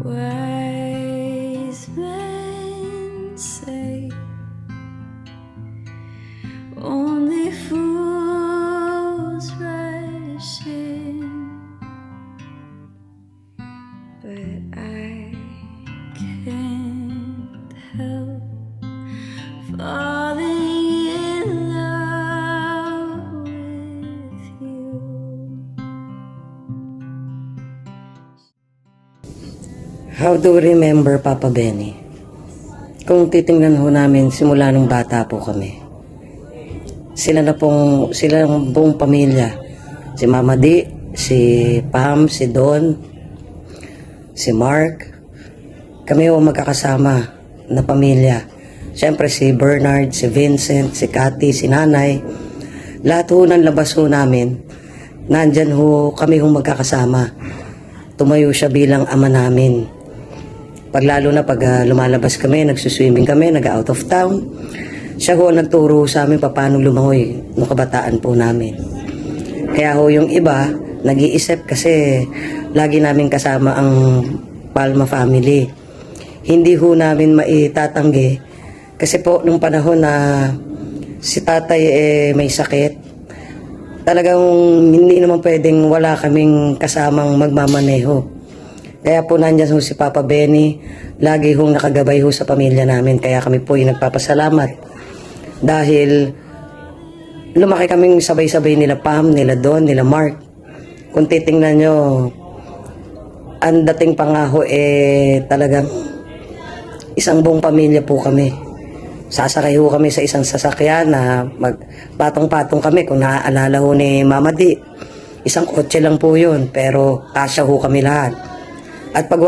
Wise men say only fools rush in, but I can't help falling in love with you. How do you remember Papa Benny? Kung titingnan ho namin simula nung bata po kami. Sila ang buong pamilya. Si Mama Di, si Pam, si Don, si Mark. Kami ho magkakasama na pamilya. Siyempre si Bernard, si Vincent, si Cathy, si Nanay. Lahat ho ng labas ho namin, nandyan ho kami ho magkakasama. Tumayo siya bilang ama namin. Lalo na pag lumalabas kami, nagsuswimming kami, nag-out of town, siya ho nagturo sa amin paano lumangoy nung kabataan po namin. Kaya ho yung iba, nag-iisip kasi lagi namin kasama ang Palma family. Hindi ho namin maitatanggi kasi po nung panahon na si tatay may sakit, talagang hindi naman pwedeng wala kaming kasamang magmamaneho. Kaya po nandyan ho si Papa Benny, lagi hong nakagabay ho sa pamilya namin. Kaya kami po yung nagpapasalamat. Dahil lumaki kaming sabay-sabay nila Pam, nila Don, nila Mark. Kung titingnan nyo, ang dating pa nga ho talagang isang buong pamilya po kami. Sasakay ho kami sa isang sasakyan na magpatong-patong kami. Kung naaalala ho ni Mama Di, isang kotse lang po yun, pero kasya ho kami lahat. At pag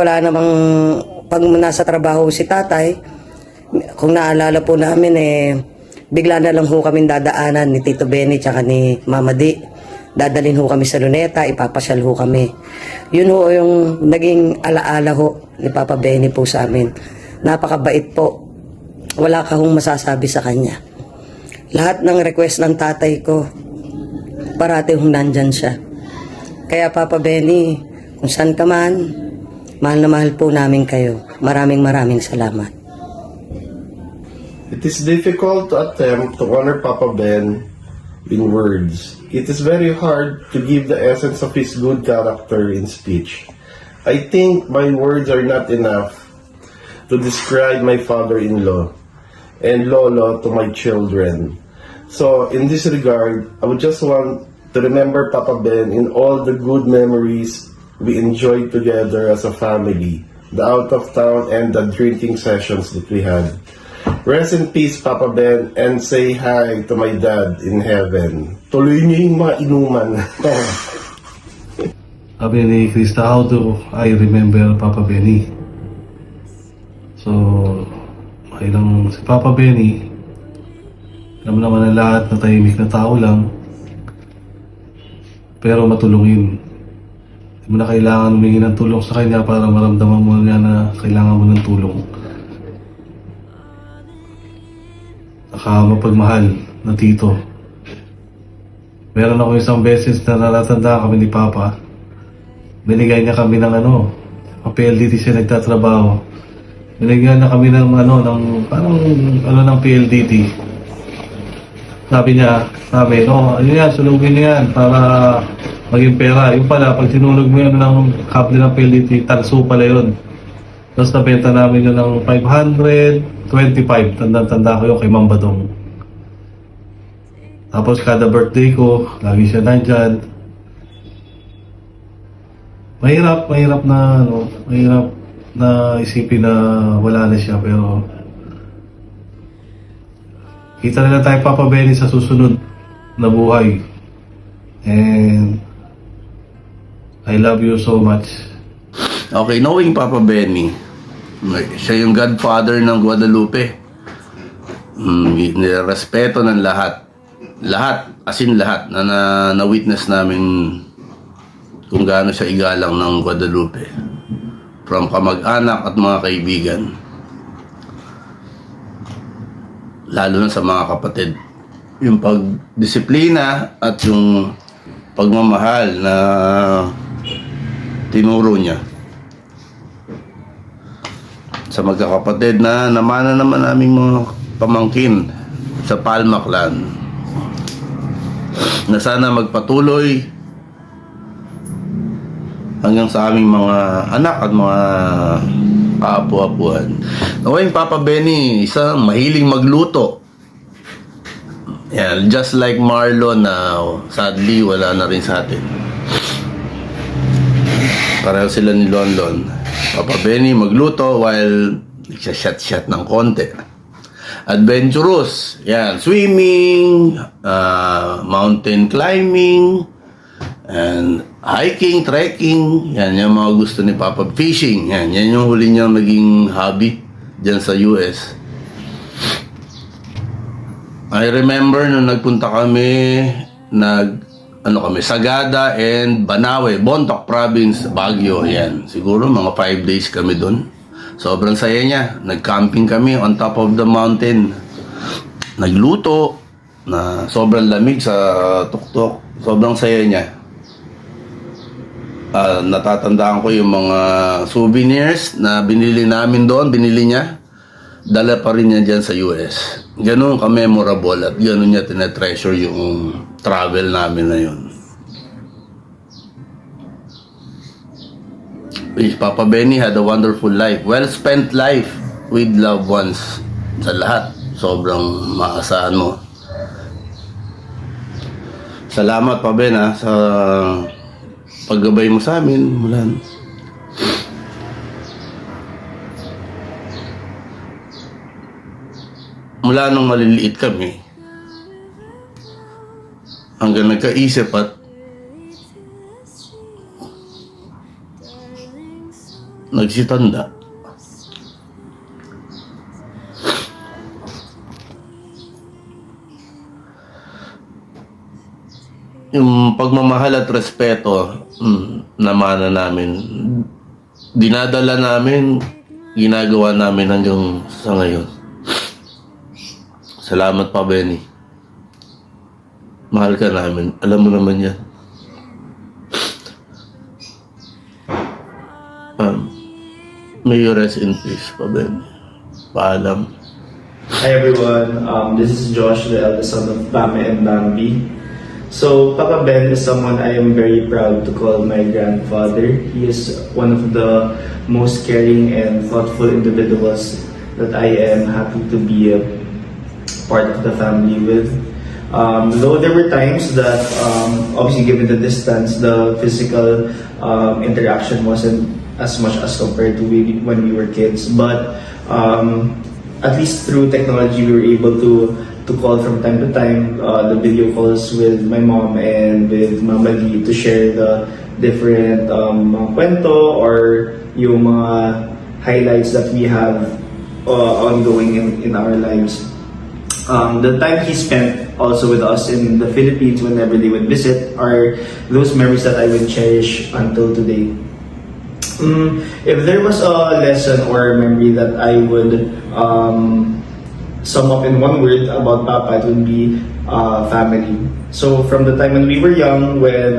nasa trabaho si tatay, kung naalala po namin bigla na lang ho kami dadaanan ni Tito Benny tsaka ni Mama Di. Dadalhin ho kami sa Luneta, ipapasyal ho kami. Yun ho yung naging alaala ho ni Papa Benny po sa amin. Napakabait po. Wala ka hong masasabi sa kanya. Lahat ng request ng tatay ko, parati hong nandyan siya. Kaya Papa Benny, kung saan ka man, mahal na mahal po namin kayo. Maraming salamat. It is difficult to attempt to honor Papa Ben in words. It is very hard to give the essence of his good character in speech. I think my words are not enough to describe my father-in-law and lolo to my children. So in this regard, I would just want to remember Papa Ben in all the good memories we enjoyed together as a family, the out of town and the drinking sessions that we had. Rest in peace, Papa Ben, and say hi to my dad in heaven. Tuloy niyo yung mga inuman. Sabi ni Krista, how do I remember Papa Benny? So, si Papa Benny, alam naman na lahat na tahimik na tao lang, pero matulungin. Hindi mo na kailangan humingi ng tulong sa kanya para maramdaman mo niya na kailangan mo ng tulong. Mapagmahal na tito. Meron ako isang beses na natatanda kami ni Papa. Binigay niya kami ng PLDT siya nagtatrabaho. Binigyan na kami ng ng PLDT. Sabi niya, sulugin niya yan para maging pera. Yung pala, pag sinulog mo yun ng kable ng PLDT, tarso pala yun. Tapos nabenta namin yun ng 525. Tanda ko yun kay Ma'am Badong. Tapos kada birthday ko, lagi siya nandyan. Mahirap na isipin na wala na siya, pero kita na tayo Papa Benny sa susunod na buhay. And I love you so much. Okay, knowing Papa Benny, siya yung godfather ng Guadalupe. Nirespeto ng lahat. Lahat na witness namin kung gaano siya igalang ng Guadalupe. From kamag-anak at mga kaibigan. Lalo na sa mga kapatid. Yung pagdisiplina at yung pagmamahal na tinuro niya. sa magkakapatid na namana naman naming mga pamangkin sa Palma Clan, na sana magpatuloy hanggang sa aming mga anak at mga kaapu-apuan. Ngayon, Papa Benny, isang mahiling magluto. Yan, just like Marlon na sadly wala na rin sa atin. Pareho sila ni Lonlon. Papa Benny magluto while nagsashot-shot ng konti. Adventurous. Yan, swimming, mountain climbing, and hiking, trekking. Yan, yung mga gusto ni Papa. Fishing. Yan yung huli niyang naging hobby dyan sa US. I remember nung nagpunta kami, Sagada and Banawe, Bontoc Province, Baguio. Yan, siguro mga 5 days kami doon. Sobrang saya niya. Nag-camping kami on top of the mountain. Nagluto na sobrang lamig sa tuktok. Sobrang saya niya. Natatandaan ko yung mga souvenirs na binili namin doon, binili niya. Dala pa rin niya dyan sa US. Ganun ka-memorable at ganun niya tinatreasure yung travel namin na yun. Papa Benny had a wonderful life. Well-spent life with loved ones. Sa lahat. Sobrang maasahan mo. Salamat, Pa Ben, sa paggabay mo sa amin. Mula nung maliliit kami, hanggang nagkaisip at nagsitanda. Yung pagmamahal at respeto namana namin, dinadala namin, ginagawa namin hanggang sa ngayon. Salamat, Pa Benny. Mahal ka namin. Alam mo naman yan. May you rest in peace, Pa Benny. Paalam. Hi everyone, this is Josh, the eldest son of Bame and Bambi. So, Papa Ben is someone I am very proud to call my grandfather. He is one of the most caring and thoughtful individuals that I am happy to be a part of the family with. Though there were times that, obviously given the distance, the physical interaction wasn't as much as compared to when we were kids. But at least through technology, we were able to call from time to time, the video calls with my mom and with Mama Lee to share the different mga kwento or yung mga highlights that we have ongoing in our lives. The time he spent also with us in the Philippines whenever they would visit are those memories that I will cherish until today. If there was a lesson or memory that I would sum up in one word about Papa, it would be family. So from the time when we were young, when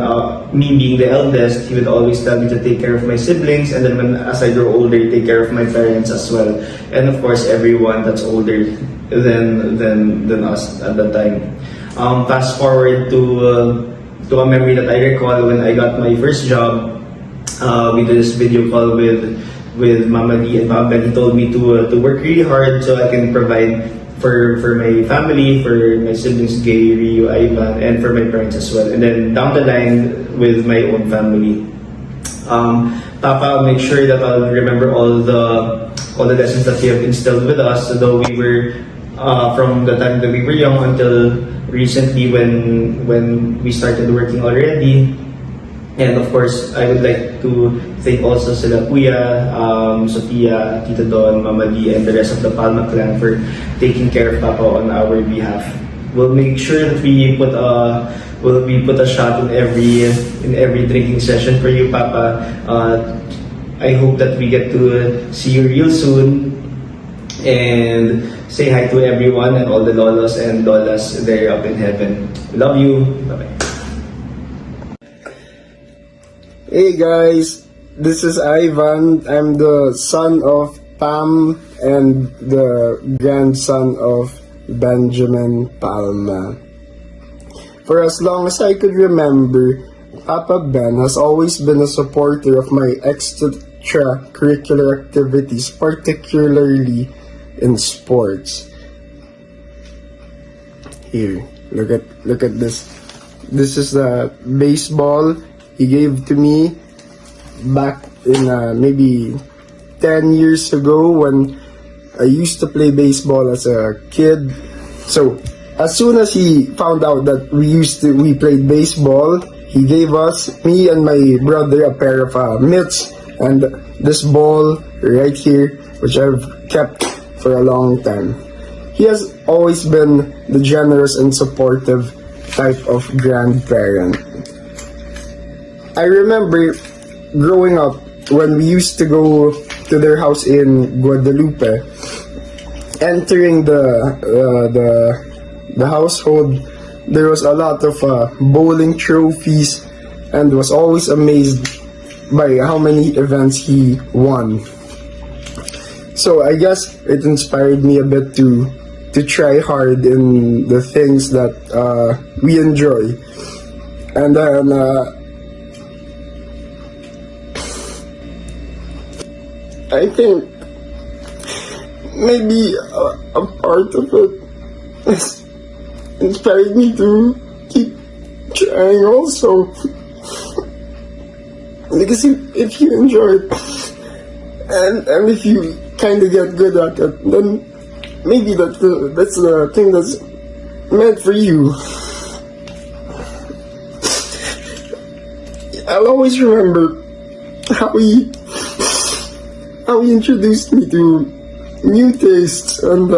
me being the eldest, he would always tell me to take care of my siblings, and then as I grow older, take care of my parents as well, and of course everyone that's older than us at that time. Fast forward to a memory that I recall when I got my first job. We did this video call with Mama Lee and Papa Ben. He told me to work really hard so I can provide for my family, for my siblings Gay, Rio, Ivan, and for my parents as well. And then down the line with my own family. Papa, I'll make sure that I'll remember all the lessons that he have instilled with us. Though we were from the time that we were young until recently when we started working already. And of course, I would like to thank also sila Kuya, Sophia, Tita Don, Mama Lee, and the rest of the Palma clan for taking care of Papa on our behalf. We'll make sure that we put a shot in every drinking session for you, Papa. I hope that we get to see you real soon. And say hi to everyone and all the lolos and lolas there up in heaven. Love you. Bye-bye. Hey guys, this is Ivan. I'm the son of Pam and the grandson of Benjamin Palma. For as long as I could remember, Papa Ben has always been a supporter of my extracurricular activities, particularly in sports. Here, look at this. This is the baseball he gave to me back in maybe 10 years ago when I used to play baseball as a kid. So as soon as he found out that we played baseball, he gave me and my brother, a pair of mitts and this ball right here, which I've kept for a long time. He has always been the generous and supportive type of grandparent. I remember growing up when we used to go to their house in Guadalupe, entering the household, there was a lot of bowling trophies, and was always amazed by how many events he won. So I guess it inspired me a bit to try hard in the things that we enjoy. And then I think maybe a part of it has inspired me to keep trying also. Because if you enjoy it and if you kind of get good at it, then maybe that's the thing that's meant for you. I'll always remember how he introduced me to new tastes and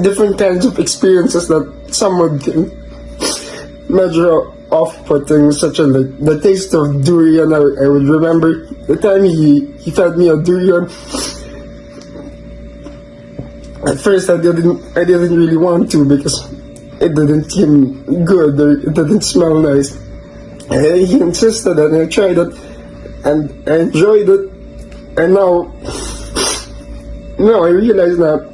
different kinds of experiences that some would measure off-putting, such as the taste of durian. I would remember the time he fed me a durian. At first, I didn't really want to because it didn't seem good or it didn't smell nice. And he insisted, and I tried it, and I enjoyed it. And now I realize that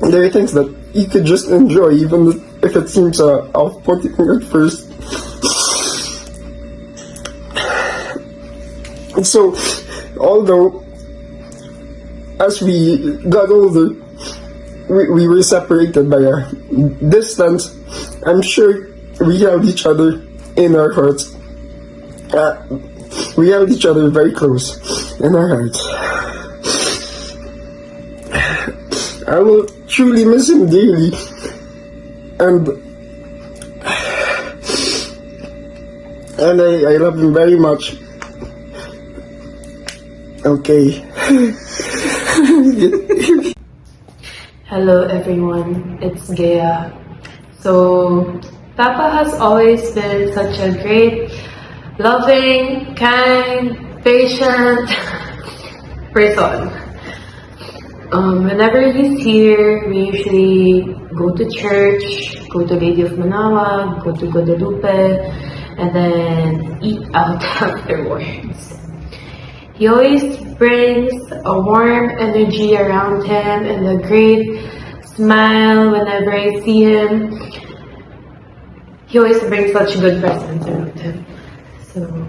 there are things that you could just enjoy, even if it seems off-putting at first. So, although as we got older, we were separated by a distance, I'm sure we held each other in our hearts. We held each other very close in our hearts. I will truly miss him dearly, and I love him very much. Okay. Hello everyone, it's Gea. So, Papa has always been such a great, loving, kind, patient person. Whenever he's here, we usually go to church, go to Lady of Manawag, go to Guadalupe, and then eat out afterwards. He always brings a warm energy around him and a great smile whenever I see him. He always brings such good presents around him. So,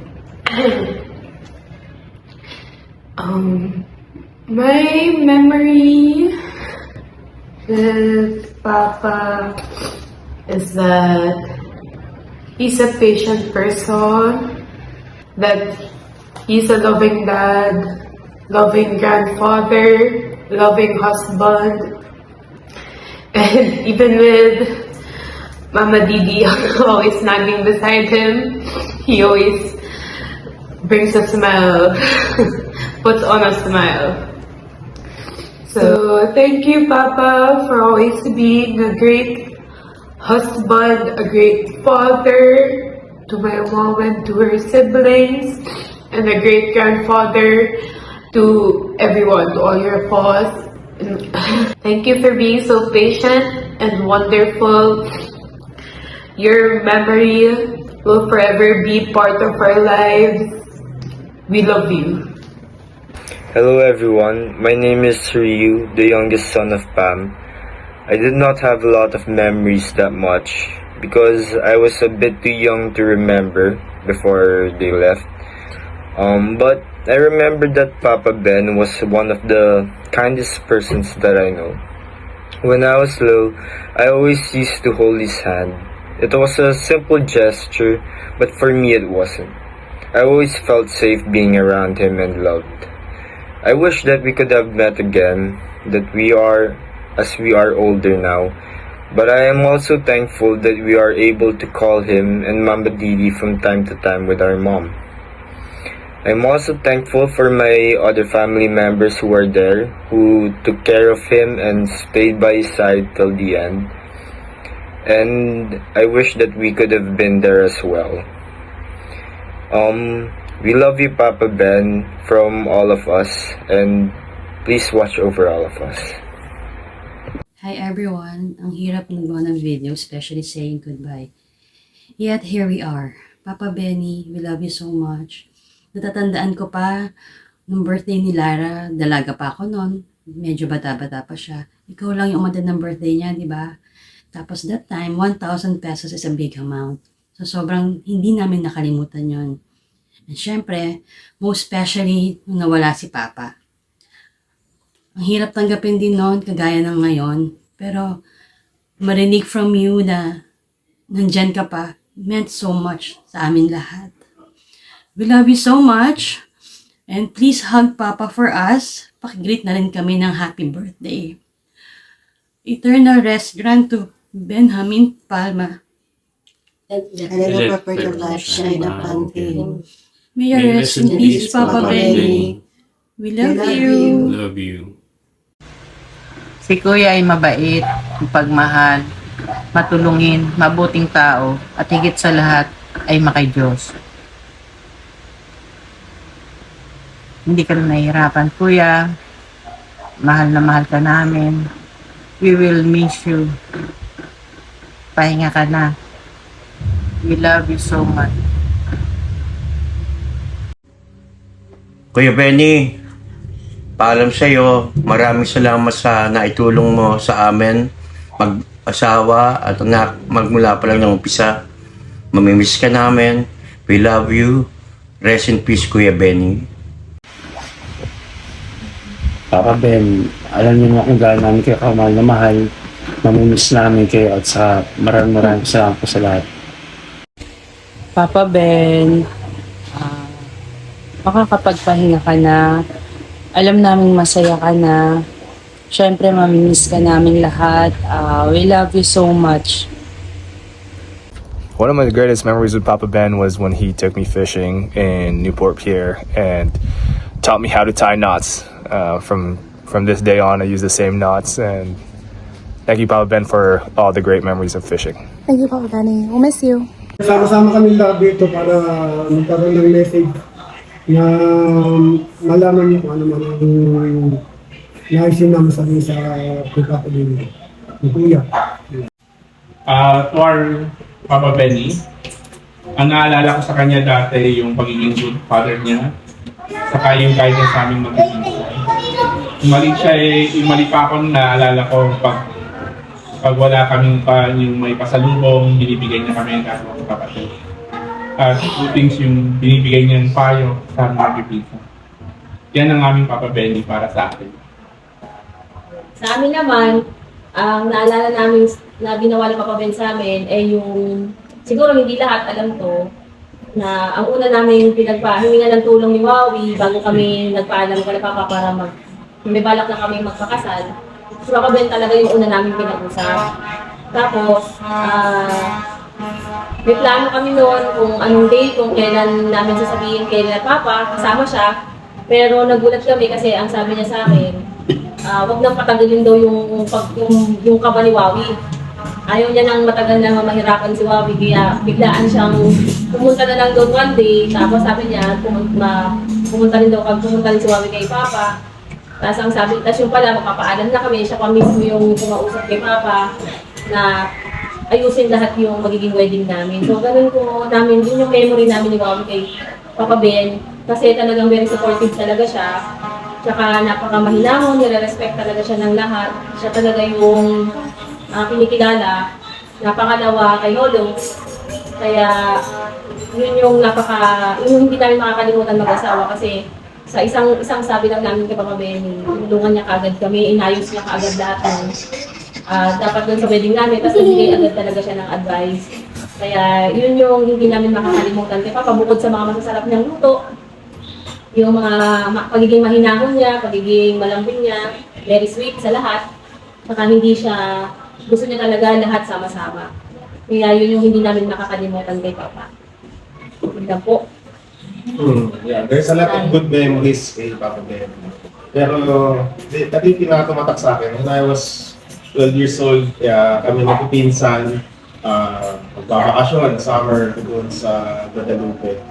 my memory with Papa is that he's a patient person, that he's a loving dad, loving grandfather, loving husband, and even with Mama Didi always nagging beside him, he always brings a smile, puts on a smile. So thank you, Papa, for always being a great husband, a great father to my mom and to her siblings, and a great grandfather to everyone, to all your paws. Thank you for being so patient and wonderful. Your memory will forever be part of our lives. We love you. Hello everyone, my name is Ryu, the youngest son of Pam. I did not have a lot of memories that much because I was a bit too young to remember before they left. But I remember that Papa Ben was one of the kindest persons that I know. When I was little, I always used to hold his hand. It was a simple gesture, but for me it wasn't. I always felt safe being around him and loved. I wish that we could have met again, as we are older now. But I am also thankful that we are able to call him and Mama Didi from time to time with our mom. I'm also thankful for my other family members who are there, who took care of him and stayed by his side till the end. And I wish that we could have been there as well. We love you, Papa Ben, from all of us, and please watch over all of us. Hi everyone! Ang hirap nagawa ng video, especially saying goodbye. Yet here we are. Papa Benny, we love you so much. Natatandaan ko pa, nung birthday ni Lara, dalaga pa ako noon. Medyo bata-bata pa siya. Ikaw lang yung umattend ng birthday niya, di ba? Tapos that time, 1,000 pesos is a big amount. So sobrang hindi namin nakalimutan yon. And syempre, most especially, nung nawala si Papa. Ang hirap tanggapin din noon, kagaya ng ngayon. Pero marinig from you na nandyan ka pa, meant so much sa amin lahat. We love you so much. And please hug Papa for us. Pakigreet na rin kami ng happy birthday. Eternal rest grant to Benjamin Palma. May you rest in peace, Papa Benny. We love you. Love you. Si Kuya ay mabait, mapagmahal, matulungin, mabuting tao, at higit sa lahat ay makidiyos. Hindi ka rin nahihirapan, Kuya. Mahal na mahal ka namin. We will miss you. Pahinga ka na. We love you so much. Kuya Benny, paalam sa'yo. Maraming salamat sa naitulong mo sa amin. Mag-asawa at anak, magmula pa lang ng umpisa. Mamimiss ka namin. We love you. Rest in peace, Kuya Benny. Papa Ben, alam niyo na kung gaano namin kayo kamahal na mahal. Mamimiss namin kayo at sa maraming salamat po sa lahat. Papa Ben, makakapagpahinga ka na. Alam namin masaya ka na. Siyempre, mamimiss ka namin lahat. We love you so much. One of my greatest memories with Papa Ben was when he took me fishing in Newport Pier and taught me how to tie knots. From this day on, I use the same knots, and thank you, Papa Ben, for all the great memories of fishing. Thank you, Papa Benny. We'll miss you. Sama-sama kami lahat dito para magkaroon ng message na malaman niyo kung ano man ang naisin namin sa Papa Benny. Kuya. To our Papa Benny, ang naalala ko sa kanya dati yung pagiging good father niya, saka yung guidance sa aming magiging buhay. Yung mali pa ako, naalala ko pag wala kaming yung may pasalubong, binibigay niya kami ng mga kapatid. At two things yung binibigay niya ng payo sa aming magpipisa. Yan ang aming Papa Benny para sa akin. Sa amin naman, ang naalala namin na binawala Papa Ben sa amin ay yung, siguro hindi lahat alam to, na ang una namin hingi ng tulong ni Wawi bago kami nagpaalam kay Papa para may balak na kami magpakasal. Si Papa Ben talaga yung una namin pinag-usap. Tapos, may plano kami noon kung anong date, kung kailan namin sasabihin kay Papa, kasama siya. Pero nagulat kami kasi ang sabi niya sa akin, wag nang patagalin daw yung kaba ni Wawi. Ayaw niya nang matagal na mahirapan si Wawi, kaya biglaan siyang pumunta na lang doon one day. Tapos sabi niya, pumunta rin si Wawi kay Papa. Tapos yung pala, magpapaalam na kami, siya pa mismo yung kumausap kay Papa na ayusin lahat yung magiging wedding namin. So ganun ko namin, yun yung memory namin ni Wawi kay Papa Ben. Kasi talagang very supportive talaga siya. Tsaka napakamahinahon, nire-respect talaga siya ng lahat. Siya talaga yung kinikilala. Napakalawa kay Lolo. Kaya yun yung yung hindi namin makakalimutan mag-asawa kasi sa isang sabi lang namin kay Papa Benny, tulungan niya kaagad kami, inayos niya kaagad lahat ng dapat doon sa wedding namin, tapos nagbigay agad talaga siya ng advice. Kaya yun yung hindi namin makakalimutan kay Papa, bukod sa mga masasarap niyang luto, yung mga pagiging mahinahon niya, pagiging malambing niya, very sweet sa lahat. Saka hindi siya, gusto niya talaga lahat sama-sama. Kaya yun yung hindi namin makakalimutan kay Papa. Ganda po. Yeah, there's a lot of good memories kay Papa Ben. Pero, dati yung pinakatumatak sa akin, when I was 12 years old, kami magpipinsan, magbabakasyon, summer, doon sa Guadalupe.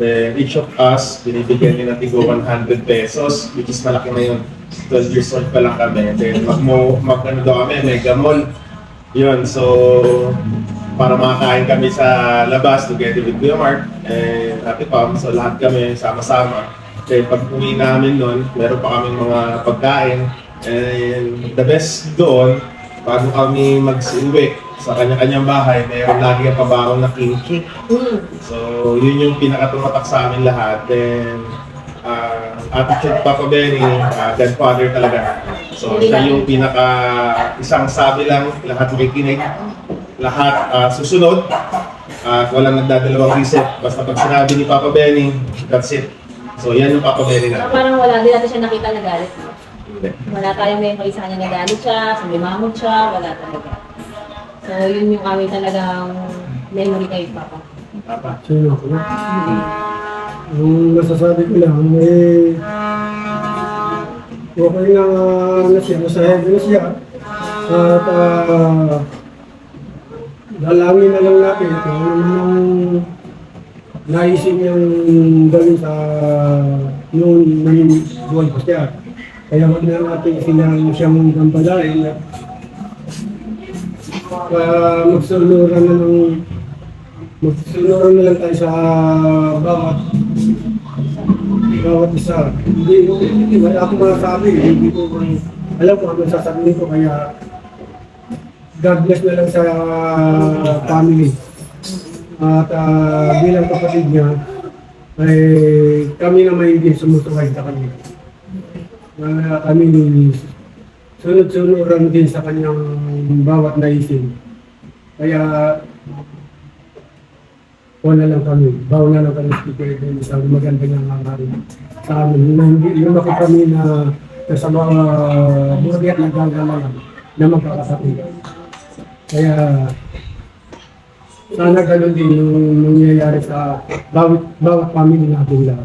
Then each of us, binibigyan niya ng tigo 100 pesos, which is malaki na yun. 12 years old pa lang kami. Then mag-ano daw kami, mega mall. Yun, so para makakain kami sa labas together with Kuya Mark and Ate Pam. So lahat kami sama-sama. Then pag uwi namin nun, meron pa kaming mga pagkain. And the best doon, bago kami mag-uwi sa kanya-kanyang bahay, mayroon lagi ang pabaong na kimchi. So, yun yung pinakatumatak sa amin lahat. Then, attitude Papa Benny, godfather talaga. So, siya yung isang sabi lang, lahat makikinig, lahat susunod, at walang nagdadalawang isip. Basta pag sinabi ni Papa Benny, that's it. So, yan yung Papa Benny na. Parang wala din natin siya nakita na galit. Wala tayong memory sa kanya na galit siya, sumimamot siya, wala talaga. So, yun yung aming talagang memory kay Papa. Sino ako na? Yung masasabi ko lang, okay na siya, nasa heaven na siya. At dalangin na lang natin kung ano nang naisip niyang gawin sa noon naging buhay pa siya. Kaya wag na natin siyang gampalain at magsunuran na lang tayo sa bawat isa. Hindi wala akong masasabi. Hindi ko alam kung ano sasabihin ko, kaya God bless na lang sa family. At bilang kapatid niya, ay kami na may din sumusuway sa kanya. Kami sunod-sunuran din sa kanyang bawat naisip. Kaya wala lang kami, bawa na lang kami speaker din sa maganda niyang hangarin sa amin. Yung ako kami na sa mga burgi at nagagalang na magkakasapit. Kaya sana ganun din yung nangyayari sa bawat family natin lahat.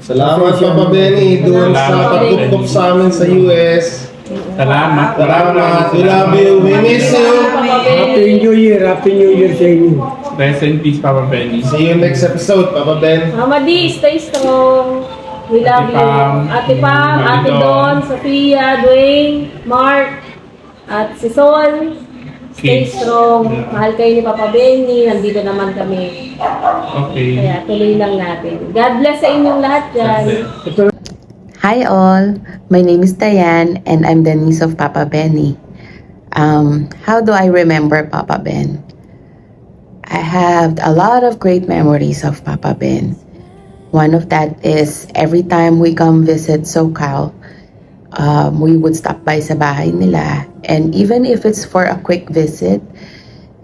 Salamat Papa Benny doon sa pagtuptok sa amin sa US. Salamat. Salamat. We love you. We miss you. Happy New Year. Happy New Year sa inyo. Rest in peace, Papa Benny. See you next episode, Papa Ben. Mama D, stay strong. We love you. Ate Pam, Ate Don, Sofia, Dwayne, Mark, at si Sol. Stay strong. Mahal kayo ni Papa Benny. Nandito naman kami. Okay. Kaya tuloy lang natin. God bless sa inyong lahat dyan. Hi all, my name is Diane and I'm the niece of Papa Benny. How do I remember Papa Ben? I have a lot of great memories of Papa Ben. One of that is every time we come visit SoCal, we would stop by sa bahay nila. And even if it's for a quick visit,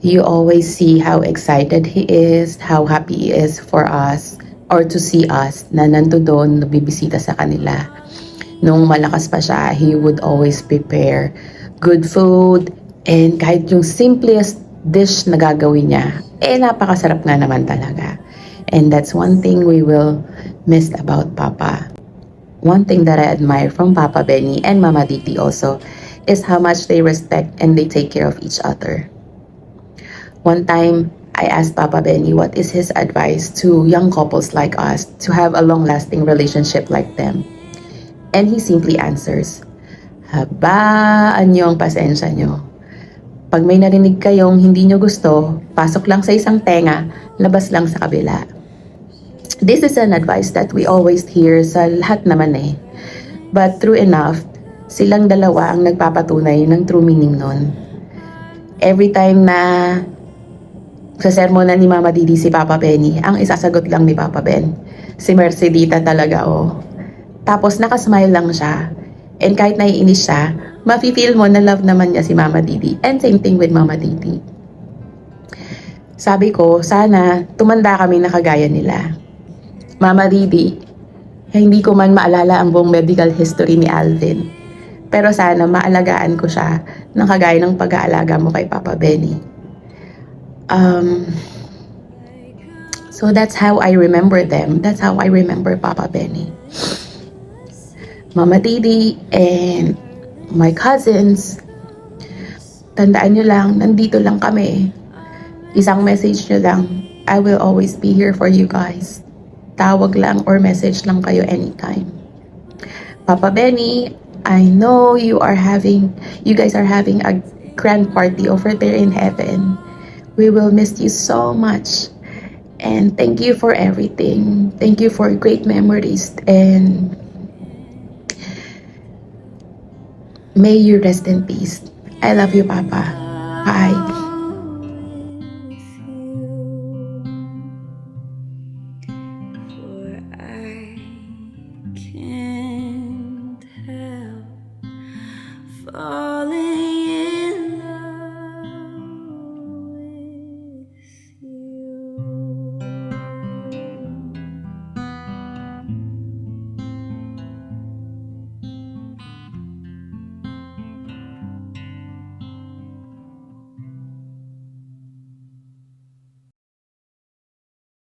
you always see how excited he is, how happy he is for us, or to see us na nandoon, nabibisita sa kanila. Nung malakas pa siya, he would always prepare good food, and kahit yung simplest dish na gagawin niya, napakasarap nga naman talaga. And that's one thing we will miss about Papa. One thing that I admire from Papa Benny and Mama Diti also is how much they respect and they take care of each other. One time, I asked Papa Benny what is his advice to young couples like us to have a long-lasting relationship like them. And he simply answers, habaan niyo ang pasensya niyo. Pag may narinig kayong hindi niyo gusto, pasok lang sa isang tenga, labas lang sa kabila. This is an advice that we always hear sa lahat naman But true enough, silang dalawa ang nagpapatunay ng true meaning nun. Every time na sa sermonan ni Mama Didi si Papa Benny, ang isasagot lang ni Papa Ben, si Mercedita talaga, oh. Tapos nakasmile lang siya. And kahit naiinis siya, mafe-feel mo na love naman niya si Mama Didi. And same thing with Mama Didi. Sabi ko, sana tumanda kami na kagaya nila. Mama Didi, hindi ko man maalala ang buong medical history ni Alvin. Pero sana maalagaan ko siya ng kagaya ng pag-aalaga mo kay Papa Benny. So that's how I remember them. That's how I remember Papa Benny. Mama Didi and my cousins, tandaan nyo lang, nandito lang kami. Isang message nyo lang, I will always be here for you guys. Tawag lang or message lang kayo anytime. Papa Benny, I know you guys are having a grand party over there in heaven. We will miss you so much. And thank you for everything. Thank you for great memories. And may you rest in peace. I love you, Papa. Bye.